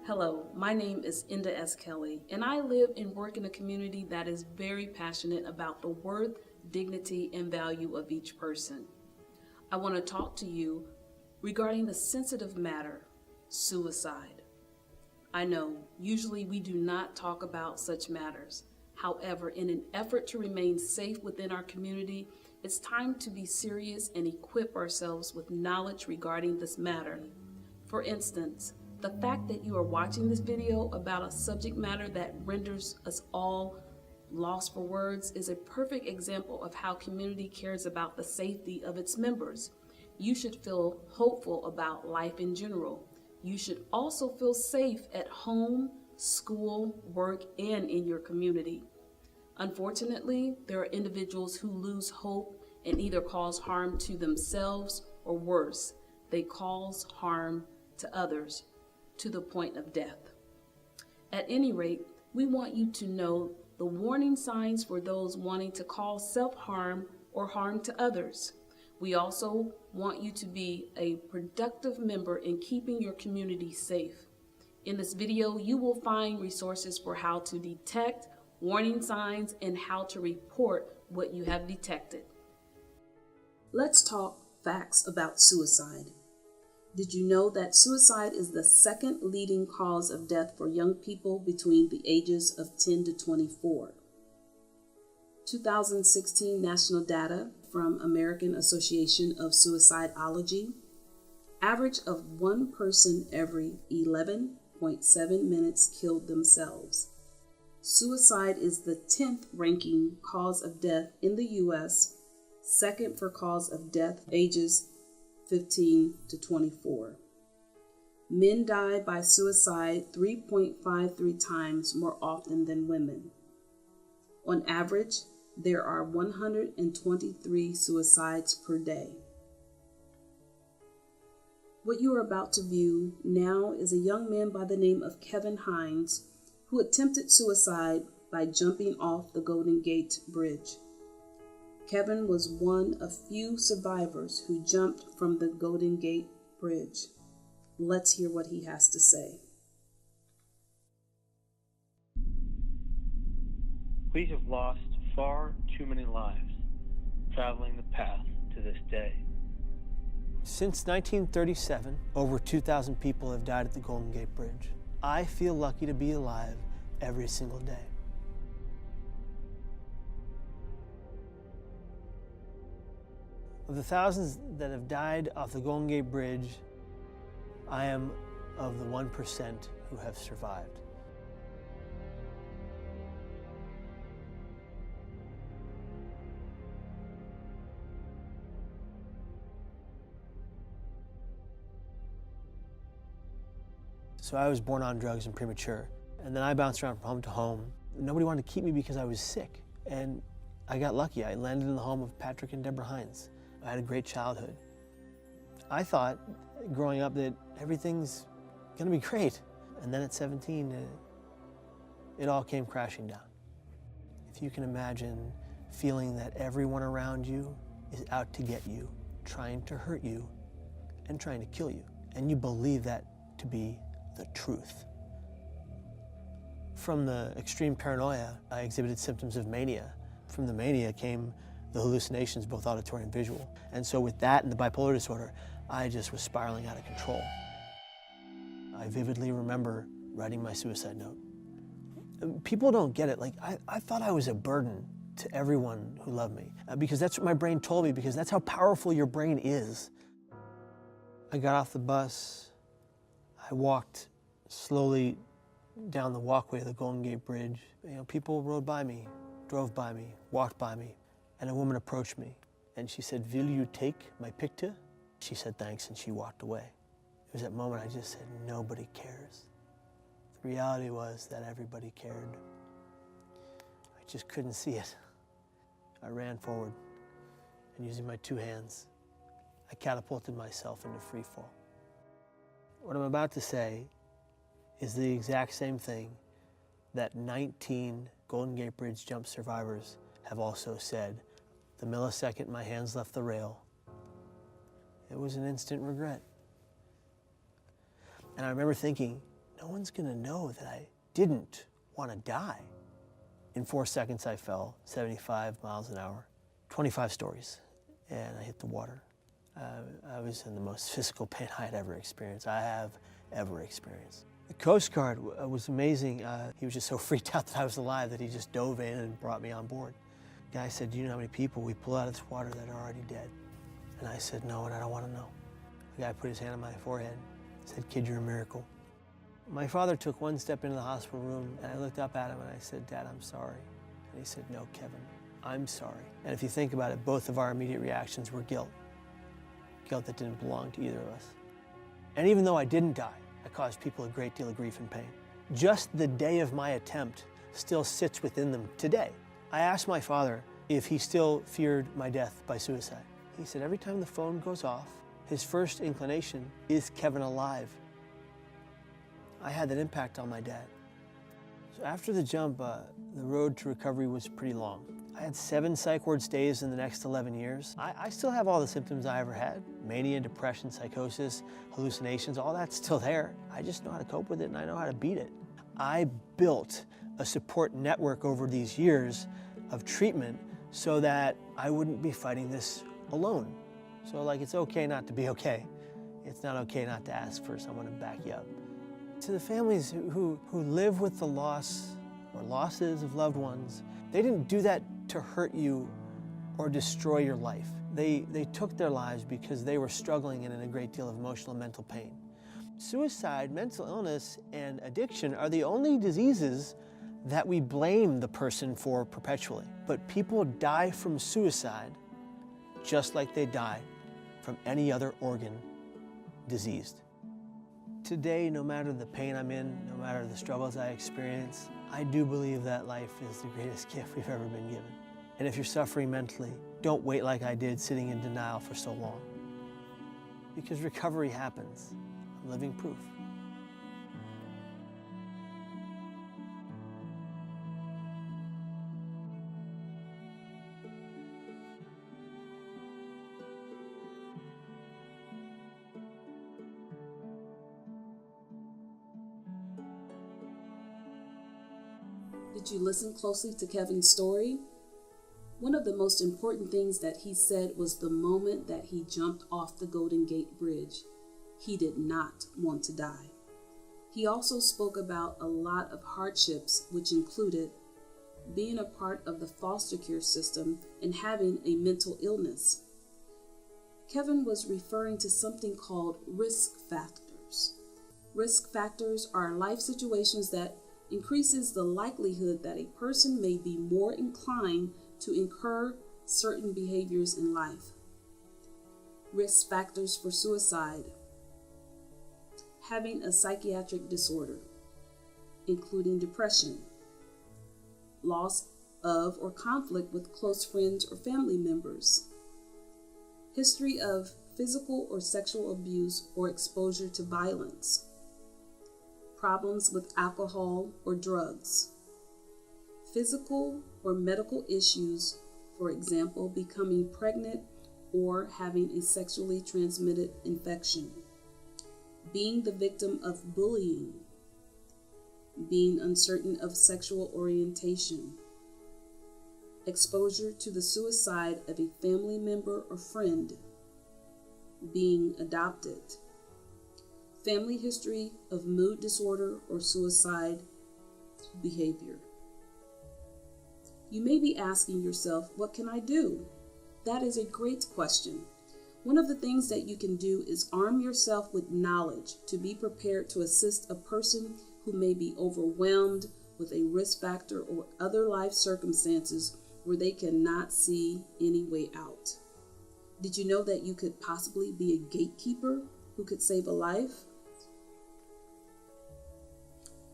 Hello, my name is Inda S. Kelly, and I live and work in a community that is very passionate about the worth, dignity, and value of each person. I want to talk to you regarding the sensitive matter, suicide. I know, usually we do not talk about such matters. However, in an effort to remain safe within our community, it's time to be serious and equip ourselves with knowledge regarding this matter. For instance, the fact that you are watching this video about a subject matter that renders us all lost for words is a perfect example of how community cares about the safety of its members. You should feel hopeful about life in general. You should also feel safe at home, school, work, and in your community. Unfortunately, there are individuals who lose hope and either cause harm to themselves or worse, they cause harm to others to the point of death. At any rate, we want you to know the warning signs for those wanting to cause self-harm or harm to others. We also want you to be a productive member in keeping your community safe. In this video, you will find resources for how to detect warning signs and how to report what you have detected. Let's talk facts about suicide. Did you know that suicide is the second leading cause of death for young people between the ages of 10 to 24? 2016 national data from American Association of Suicidology, average of one person every 11.7 minutes killed themselves. Suicide is the 10th ranking cause of death in the U.S., second for cause of death ages 15 to 24. Men die by suicide 3.53 times more often than women. On average, there are 123 suicides per day. What you are about to view now is a young man by the name of Kevin Hines who attempted suicide by jumping off the Golden Gate Bridge. Kevin was one of few survivors who jumped from the Golden Gate Bridge. Let's hear what he has to say. We have lost far too many lives traveling the path to this day. Since 1937, over 2,000 people have died at the Golden Gate Bridge. I feel lucky to be alive every single day. Of the thousands that have died off the Golden Gate Bridge, I am of the 1% who have survived. So I was born on drugs and premature, and then I bounced around from home to home. Nobody wanted to keep me because I was sick, and I got lucky. I landed in the home of Patrick and Deborah Hines. I had a great childhood. I thought growing up that everything's gonna be great. And then at 17, it all came crashing down. If you can imagine feeling that everyone around you is out to get you, trying to hurt you, and trying to kill you, and you believe that to be the truth. From the extreme paranoia, I exhibited symptoms of mania. From the mania came the hallucinations, both auditory and visual. And so with that and the bipolar disorder, I just was spiraling out of control. I vividly remember writing my suicide note. People don't get it. Like, I thought I was a burden to everyone who loved me because that's what my brain told me, because that's how powerful your brain is. I got off the bus. I walked slowly down the walkway of the Golden Gate Bridge. You know, people rode by me, drove by me, walked by me. And a woman approached me and she said, "Will you take my picture?" She said thanks and she walked away. It was that moment I just said, nobody cares. The reality was that everybody cared. I just couldn't see it. I ran forward and using my two hands, I catapulted myself into free fall. What I'm about to say is the exact same thing that 19 Golden Gate Bridge jump survivors have also said. The millisecond my hands left the rail, it was an instant regret. And I remember thinking, no one's gonna know that I didn't want to die. In 4 seconds, I fell 75 miles an hour, 25 stories, and I hit the water. I was in the most physical pain I had ever experienced, The Coast Guard was amazing. He was just so freaked out that I was alive that he just dove in and brought me on board. The guy said, "Do you know how many people we pull out of this water that are already dead?" And I said, "No, and I don't want to know." The guy put his hand on my forehead, said, "Kid, you're a miracle." My father took one step into the hospital room, and I looked up at him and I said, "Dad, I'm sorry." And he said, "No, Kevin, I'm sorry." And if you think about it, both of our immediate reactions were guilt. Guilt that didn't belong to either of us. And even though I didn't die, I caused people a great deal of grief and pain. Just the day of my attempt still sits within them today. I asked my father if he still feared my death by suicide. He said every time the phone goes off, his first inclination is Kevin alive. I had that impact on my dad. So after the jump, the road to recovery was pretty long. I had 7 psych ward stays in the next 11 years. I still have all the symptoms I ever had. Mania, depression, psychosis, hallucinations, all that's still there. I just know how to cope with it and I know how to beat it. I built a support network over these years of treatment so that I wouldn't be fighting this alone. So like, it's okay not to be okay. It's not okay not to ask for someone to back you up. To the families who live with the loss or losses of loved ones, they didn't do that to hurt you or destroy your life. They took their lives because they were struggling and in a great deal of emotional and mental pain. Suicide, mental illness, and addiction are the only diseases that we blame the person for perpetually. But people die from suicide just like they die from any other organ diseased. Today, no matter the pain I'm in, no matter the struggles I experience, I do believe that life is the greatest gift we've ever been given. And if you're suffering mentally, don't wait like I did, sitting in denial for so long. Because recovery happens. I'm living proof. Did you listen closely to Kevin's story? One of the most important things that he said was the moment that he jumped off the Golden Gate Bridge, he did not want to die. He also spoke about a lot of hardships, which included being a part of the foster care system and having a mental illness. Kevin was referring to something called risk factors. Risk factors are life situations that increases the likelihood that a person may be more inclined to incur certain behaviors in life. Risk factors for suicide: having a psychiatric disorder, including depression, loss of or conflict with close friends or family members, history of physical or sexual abuse or exposure to violence, problems with alcohol or drugs, physical or medical issues, for example, becoming pregnant or having a sexually transmitted infection, being the victim of bullying, being uncertain of sexual orientation, exposure to the suicide of a family member or friend, being adopted, family history of mood disorder or suicide behavior. You may be asking yourself, what can I do? That is a great question. One of the things that you can do is arm yourself with knowledge to be prepared to assist a person who may be overwhelmed with a risk factor or other life circumstances where they cannot see any way out. Did you know that you could possibly be a gatekeeper who could save a life?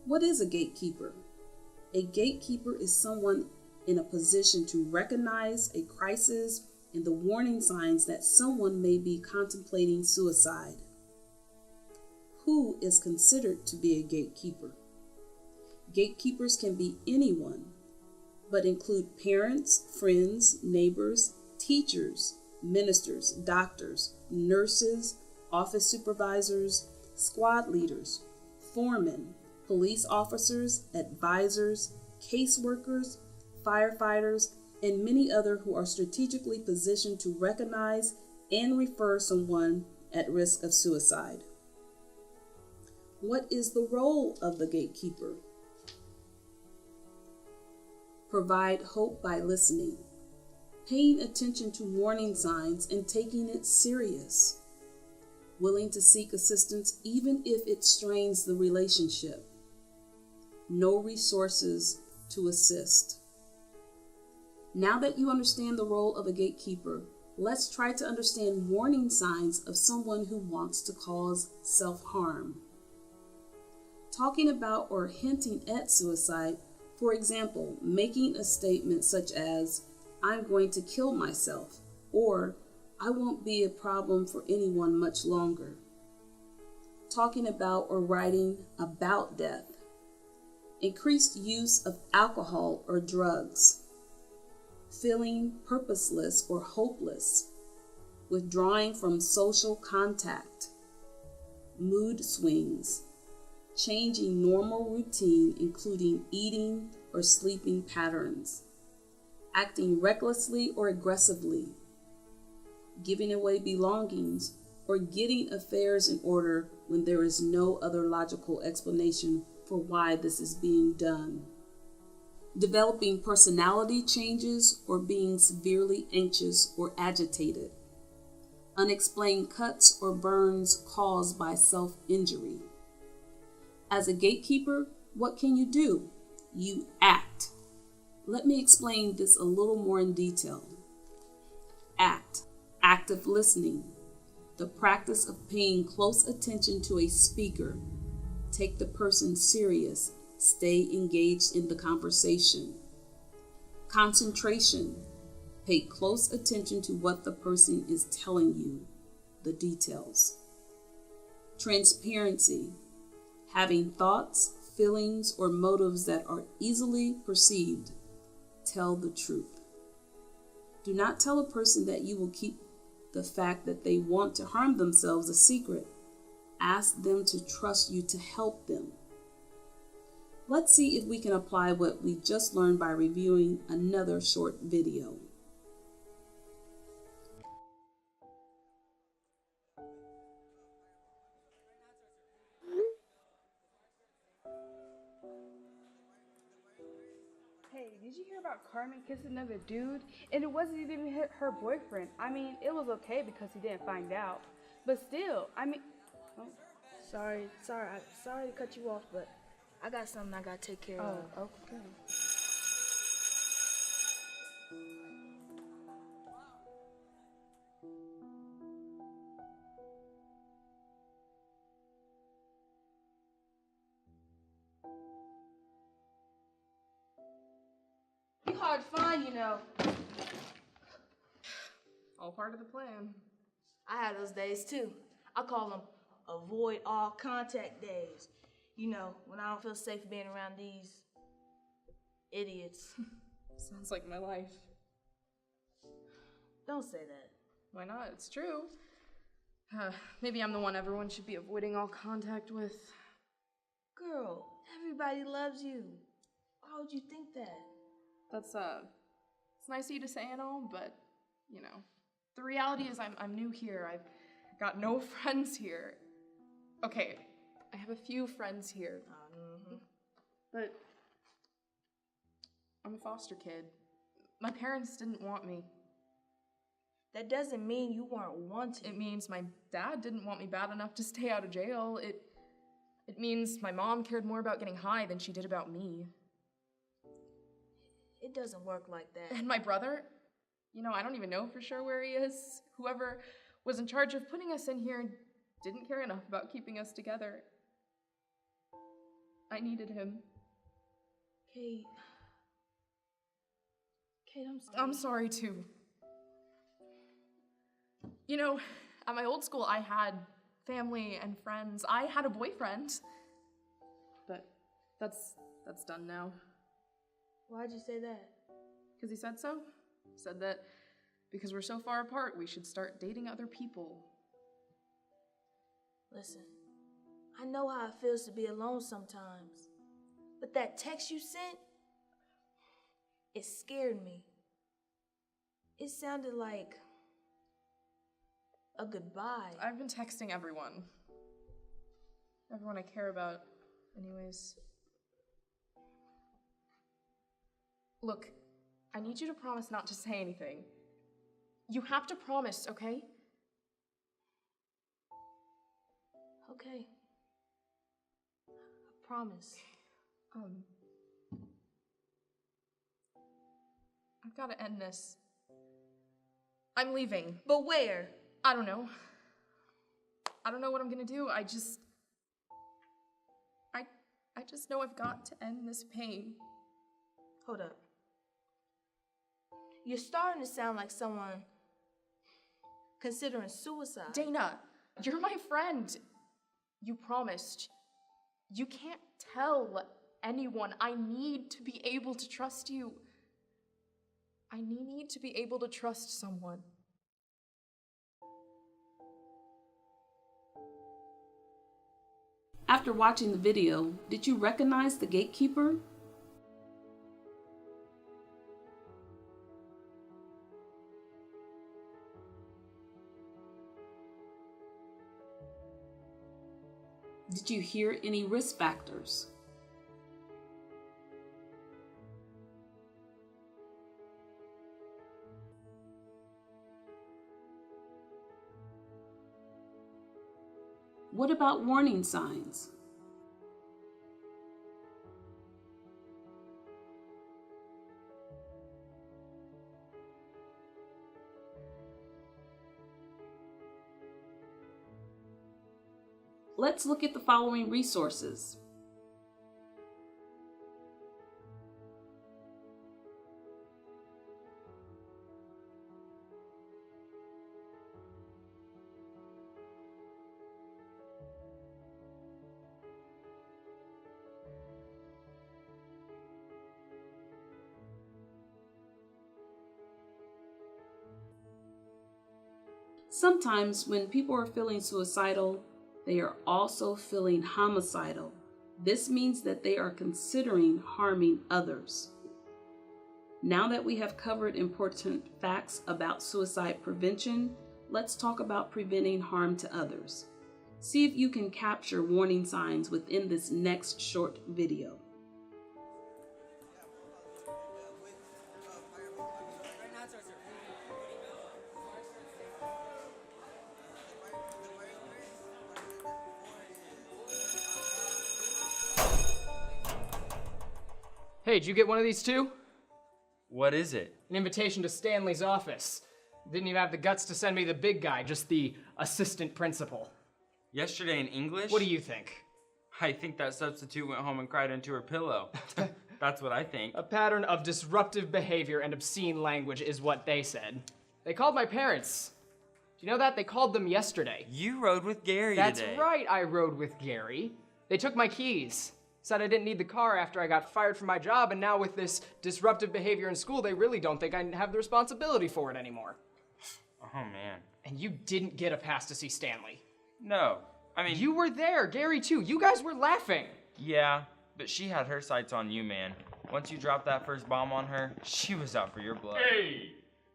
What is a gatekeeper? A gatekeeper is someone in a position to recognize a crisis and the warning signs that someone may be contemplating suicide. Who is considered to be a gatekeeper? Gatekeepers can be anyone, but include parents, friends, neighbors, teachers, ministers, doctors, nurses, office supervisors, squad leaders, foremen, police officers, advisors, caseworkers, firefighters, and many others who are strategically positioned to recognize and refer someone at risk of suicide. What is the role of the gatekeeper? Provide hope by listening, paying attention to warning signs and taking it serious, willing to seek assistance even if it strains the relationship, no resources to assist. Now that you understand the role of a gatekeeper, let's try to understand warning signs of someone who wants to cause self-harm. Talking about or hinting at suicide, for example, making a statement such as, "I'm going to kill myself," or "I won't be a problem for anyone much longer." Talking about or writing about death. Increased use of alcohol or drugs. Feeling purposeless or hopeless. Withdrawing from social contact. Mood swings. Changing normal routine, including eating or sleeping patterns. Acting recklessly or aggressively. Giving away belongings or getting affairs in order when there is no other logical explanation for why this is being done. Developing personality changes or being severely anxious or agitated. Unexplained cuts or burns caused by self-injury. As a gatekeeper, what can you do? You act. Let me explain this a little more in detail. Act. Active listening. The practice of paying close attention to a speaker. Take the person serious. Stay engaged in the conversation. Concentration. Pay close attention to what the person is telling you, the details. Transparency. Having thoughts, feelings, or motives that are easily perceived. Tell the truth. Do not tell a person that you will keep the fact that they want to harm themselves a secret. Ask them to trust you to help them. Let's see if we can apply what we just learned by reviewing another short video. Hey, did you hear about Carmen kissing another dude? And it wasn't even her boyfriend. I mean, it was okay because he didn't find out. But still, I mean... Oh, Sorry to cut you off, but I got something I gotta take care of. okay. You hard to find, you know. All part of the plan. I had those days too. I call them avoid all contact days. You know, when I don't feel safe being around these idiots. Sounds like my life. Don't say that. Why not? It's true. Maybe I'm the one everyone should be avoiding all contact with. Girl, everybody loves you. Why would you think that? That's, it's nice of you to say and all, but, you know, the reality is I'm new here. I've got no friends here. Okay, I have a few friends here. But I'm a foster kid. My parents didn't want me. That doesn't mean you weren't wanted. It means my dad didn't want me bad enough to stay out of jail. It means my mom cared more about getting high than she did about me. It doesn't work like that. And my brother, you know, I don't even know for sure where he is. Whoever was in charge of putting us in here didn't care enough about keeping us together. I needed him. Kate, I'm sorry. I'm sorry too. You know, at my old school, I had family and friends. I had a boyfriend. But that's done now. Why'd you say that? Because he said so. Said that because we're so far apart, we should start dating other people. Listen, I know how it feels to be alone sometimes. But that text you sent, it scared me. It sounded like a goodbye. I've been texting everyone. Everyone I care about, anyways. Look, I need you to promise not to say anything. You have to promise, okay? Okay. I promise. I've got to end this. I'm leaving. But where? I don't know. I don't know what I'm gonna do. I just know I've got to end this pain. Hold up. You're starting to sound like someone considering suicide. Dana, you're my friend. You promised. You can't tell anyone. I need to be able to trust you. I need to be able to trust someone. After watching the video, did you recognize the gatekeeper? Did you hear any risk factors? What about warning signs? Let's look at the following resources. Sometimes when people are feeling suicidal, they are also feeling homicidal. This means that they are considering harming others. Now that we have covered important facts about suicide prevention, let's talk about preventing harm to others. See if you can capture warning signs within this next short video. Hey, did you get one of these too? What is it? An invitation to Stanley's office. Didn't even have the guts to send me the big guy, just the assistant principal. Yesterday in English? What do you think? I think that substitute went home and cried into her pillow. That's what I think. A pattern of disruptive behavior and obscene language is what they said. They called my parents. Do you know that? They called them yesterday. You rode with Gary That's today. right, I rode with Gary. They took my keys. Said I didn't need the car after I got fired from my job, and now with this disruptive behavior in school, they really don't think I have the responsibility for it anymore. Oh, man. And you didn't get a pass to see Stanley. No. I mean... You were there, Gary too. You guys were laughing. Yeah, but she had her sights on you, man. Once you dropped that first bomb on her, she was out for your blood. Hey!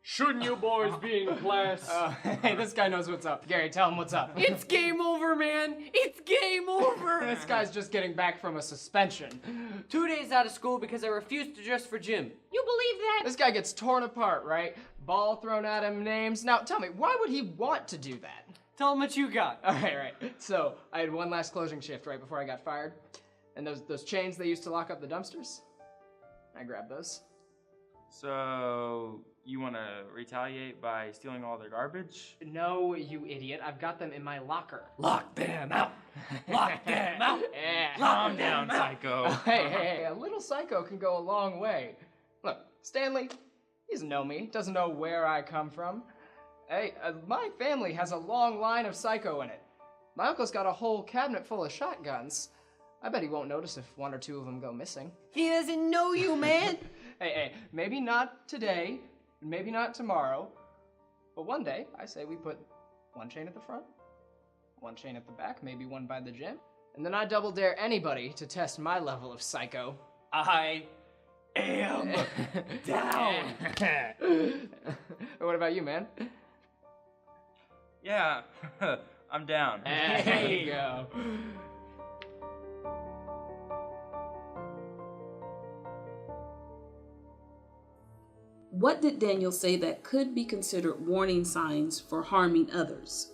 Shouldn't you boys be in class? Hey, this guy knows what's up. Gary, tell him what's up. It's game over, man! It's game over! This guy's just getting back from a suspension. 2 days out of school because I refused to dress for gym. You believe that? This guy gets torn apart, right? Ball thrown at him, names. Now, tell me, why would he want to do that? Tell him what you got. All right. So, I had one last closing shift right before I got fired. And those chains they used to lock up the dumpsters, I grabbed those. So, you want to retaliate by stealing all their garbage? No, you idiot. I've got them in my locker. Lock them out. Lock them out. Yeah. Calm down, psycho. Hey, a little psycho can go a long way. Look, Stanley, he doesn't know me, doesn't know where I come from. Hey, my family has a long line of psycho in it. My uncle's got a whole cabinet full of shotguns. I bet he won't notice if one or two of them go missing. He doesn't know you, man. Hey, maybe not today, maybe not tomorrow, but one day, I say we put one chain at the front, one chain at the back, maybe one by the gym, and then I double dare anybody to test my level of psycho. I am down. What about you, man? Yeah, I'm down. There you go. What did Daniel say that could be considered warning signs for harming others?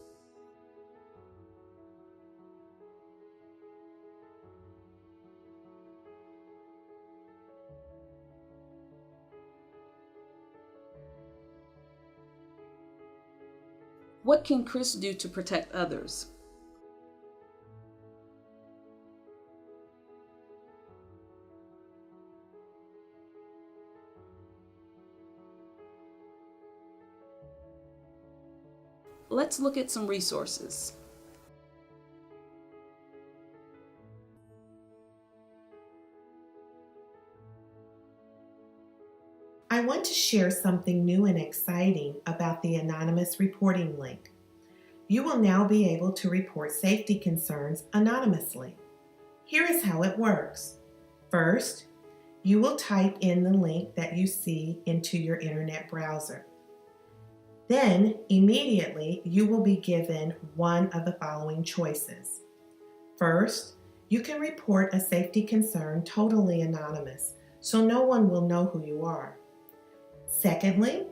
What can Chris do to protect others? Let's look at some resources. I want to share something new and exciting about the anonymous reporting link. You will now be able to report safety concerns anonymously. Here is how it works. First, you will type in the link that you see into your internet browser. Then, immediately, you will be given one of the following choices. First, you can report a safety concern totally anonymous, so no one will know who you are. Secondly,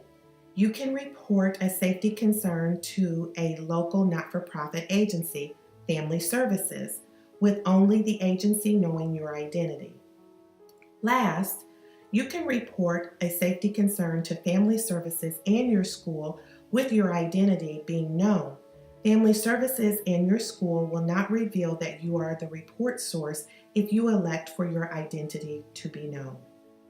you can report a safety concern to a local not-for-profit agency, Family Services, with only the agency knowing your identity. Last, you can report a safety concern to Family Services and your school with your identity being known. Family Services and your school will not reveal that you are the report source if you elect for your identity to be known.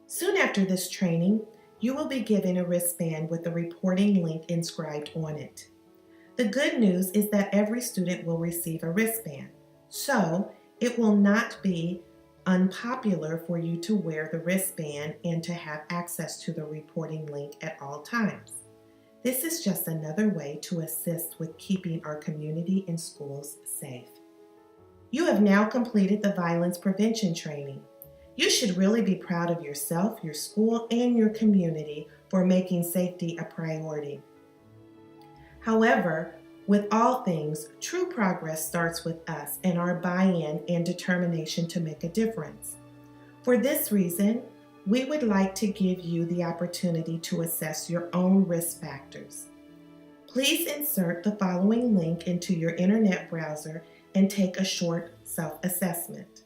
Soon after this training, you will be given a wristband with the reporting link inscribed on it. The good news is that every student will receive a wristband, so it will not be unpopular for you to wear the wristband and to have access to the reporting link at all times. This is just another way to assist with keeping our community and schools safe. You have now completed the violence prevention training. You should really be proud of yourself, your school, and your community for making safety a priority. However, with all things, true progress starts with us and our buy-in and determination to make a difference. For this reason, we would like to give you the opportunity to assess your own risk factors. Please insert the following link into your internet browser and take a short self-assessment.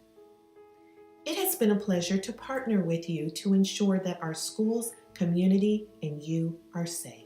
It has been a pleasure to partner with you to ensure that our schools, community, and you are safe.